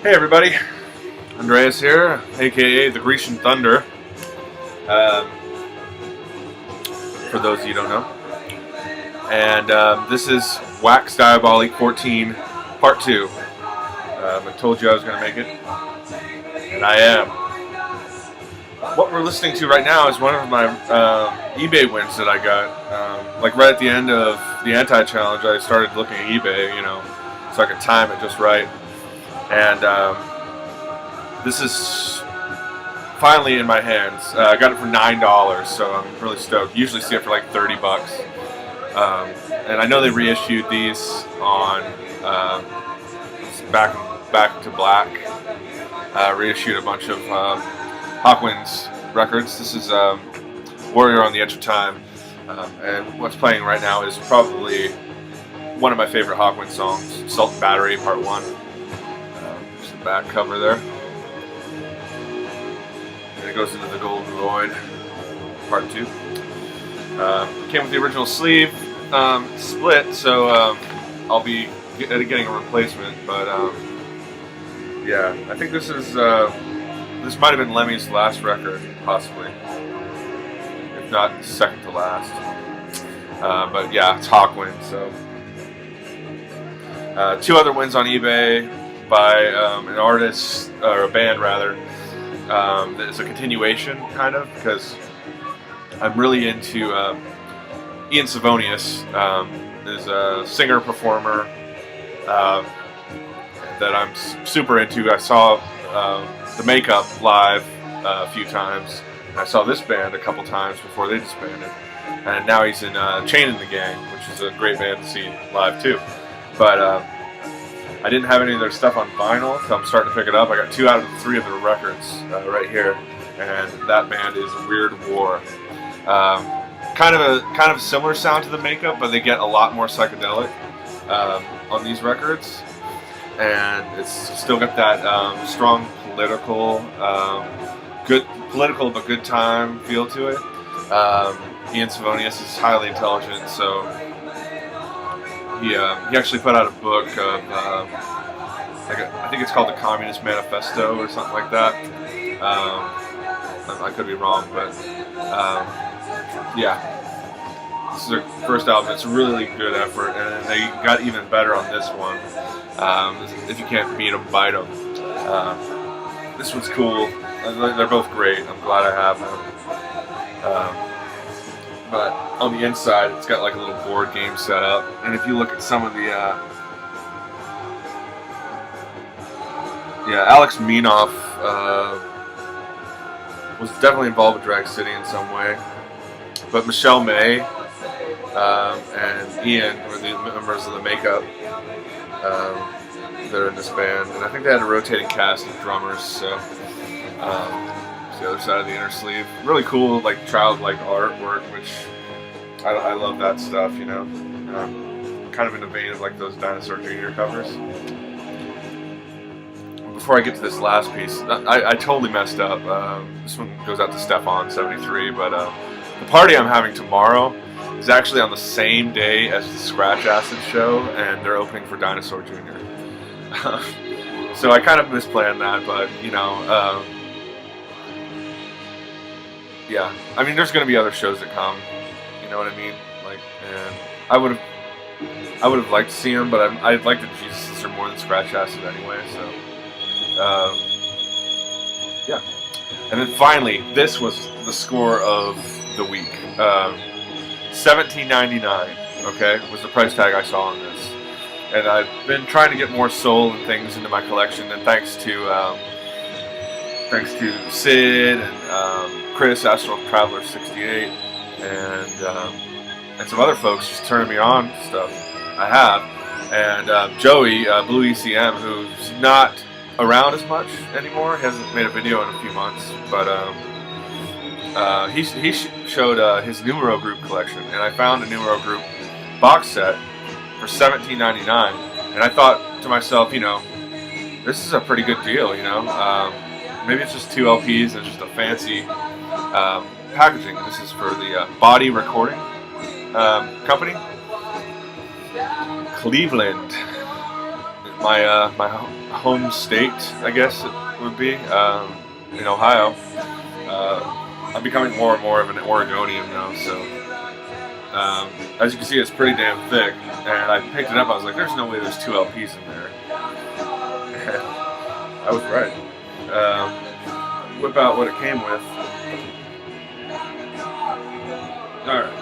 Hey everybody, Andreas here, aka TheGrecianThunder. For those of you who don't know. And this is Wax Diabolique 14, Part 2. I told you I was going to make it, and I am. What we're listening to right now is one of my eBay wins that I got. Like right at the end of the anti-challenge, I started looking at eBay, so I could time it just right. And this is finally in my hands. I got it for $9, so I'm really stoked. Usually see it for like $30. And I know they reissued these on Back to Black. Reissued a bunch of Hawkwind's records. This is Warrior on the Edge of Time. And what's playing right now is probably one of my favorite Hawkwind songs, Salt and Battery Part 1. Just the back cover there. And it goes into the Golden Void Part 2. Came with the original sleeve, split, so I'll be getting a replacement, but yeah, I think this is this might have been Lemmy's last record, possibly, if not second to last. But yeah, it's Hawkwind. So two other wins on eBay by an artist, or a band rather, that is a continuation, kind of, because I'm really into Ian Savonius. Is a singer-performer that I'm super into. I saw The Makeup live a few times. I saw this band a couple times before they disbanded. And now he's in Chain in the Gang, which is a great band to see live too. But I didn't have any of their stuff on vinyl, so I'm starting to pick it up. I got 2 out of 3 of their records right here, and that band is Weird War. Kind of a similar sound to The Makeup, but they get a lot more psychedelic on these records, and it's still got that strong political, good political but good time feel to it. Ian Savonius is highly intelligent, so he actually put out a book of I think it's called The Communist Manifesto or something like that. I could be wrong, but yeah, this is their first album. It's a really good effort, and they got even better on this one. If you can't beat them, bite them. This one's cool. They're both great. I'm glad I have them. But on the inside, it's got like a little board game set up. And if you look at some of the, Alex Minoff was definitely involved with Drag City in some way. But Michelle May and Ian were the members of The Makeup. They're in this band, and I think they had a rotating cast of drummers. So it's the other side of the inner sleeve. Really cool, like childlike artwork, which I love that stuff. Kind of in the vein of like those Dinosaur Jr. covers. Before I get to this last piece, I totally messed up. This one goes out to Stefan73, but the party I'm having tomorrow is actually on the same day as the Scratch Acid show, and they're opening for Dinosaur Jr. So I kind of misplanned that, but yeah. I mean, there's going to be other shows that come. You know what I mean? Like, and I would have liked to see them, but I'd like the Jesus Sister more than Scratch Acid anyway. So yeah. And then finally, this was the score of the week. $17.99. Okay, was the price tag I saw on this. And I've been trying to get more soul and things into my collection, and thanks to Sid and Chris, Astral Traveler 68, and some other folks just turning me on to stuff I have. And Joey, Blue ECM, who's not around as much anymore, hasn't made a video in a few months, but he showed his Numero Group collection, and I found a Numero Group box set for $17.99, and I thought to myself, this is a pretty good deal, maybe it's just 2 LPs and just a fancy packaging. This is for the Body Recording Company, Cleveland, my home state, I guess it would be, in Ohio. I'm becoming more and more of an Oregonian now, so as you can see, it's pretty damn thick. And I picked it up. I was like, "There's no way there's 2 LPs in there." And I was right. Whip out what it came with. All right.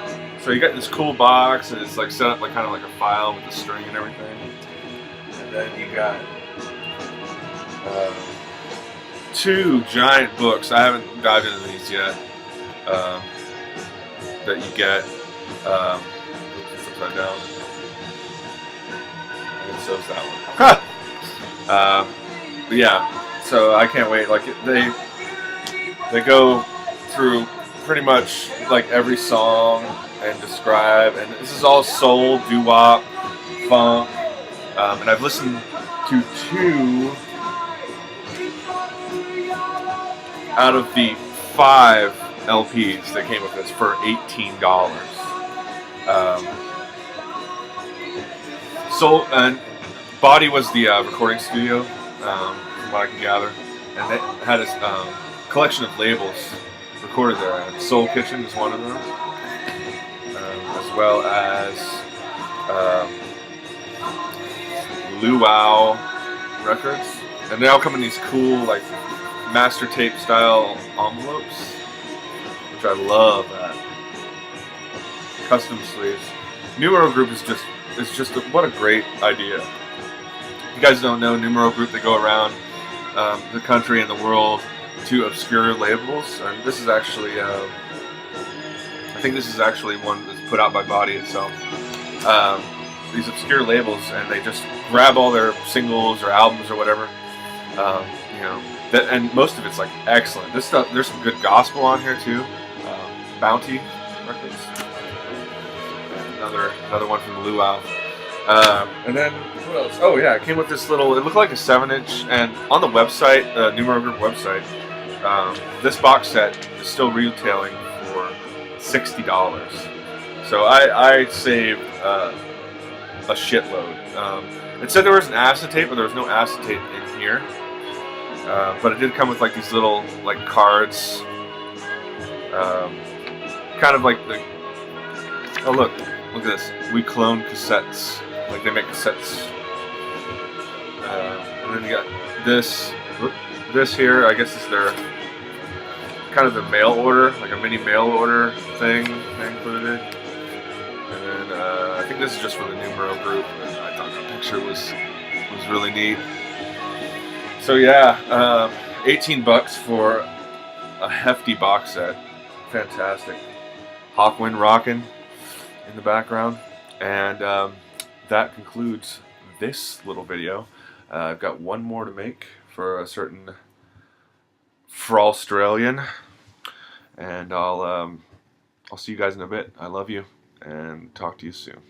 So you got this cool box, and it's like set up like kind of like a file with the string and everything. And then you got 2 giant books. I haven't dived into these yet. That you get. It's upside down. And so's that one. But yeah, so I can't wait. Like they go through pretty much like every song and describe, and this is all soul, doo-wop, funk, and I've listened to 2 out of the 5 LPs that came with this for $18. Soul and Body was the recording studio, from what I can gather, and it had a collection of labels recorded there. And Soul Kitchen is one of them, as well as Luau Records, and they all come in these cool like master tape style envelopes, which I love. That custom sleeves. Numero Group is just what a great idea. If you guys don't know Numero Group, they go around the country and the world to obscure labels, and this is actually I think this is actually one that's put out by Body itself. These obscure labels, and they just grab all their singles or albums or whatever. You know, and most of it's like excellent. This stuff, there's some good gospel on here too. Bounty Records, another one from Luau. And then what else? Oh yeah, it came with this little. It looked like a 7-inch, and on the website, the Numero Group website, this box set is still retailing for $60. So I saved a shitload. It said there was an acetate, but there was no acetate in here. But it did come with like these little like cards, kind of like the. Oh look at this. We clone cassettes. Like they make cassettes. And then you got this here. I guess is their kind of the mail order, like a mini mail order thing they included. And then I think this is just for the Numero Group. And I thought the picture was really neat. So yeah, $18 for a hefty box set. Fantastic. Hawkwind rocking in the background. And that concludes this little video. I've got one more to make for a certain Fraustralian, and I'll see you guys in a bit. I love you, and talk to you soon.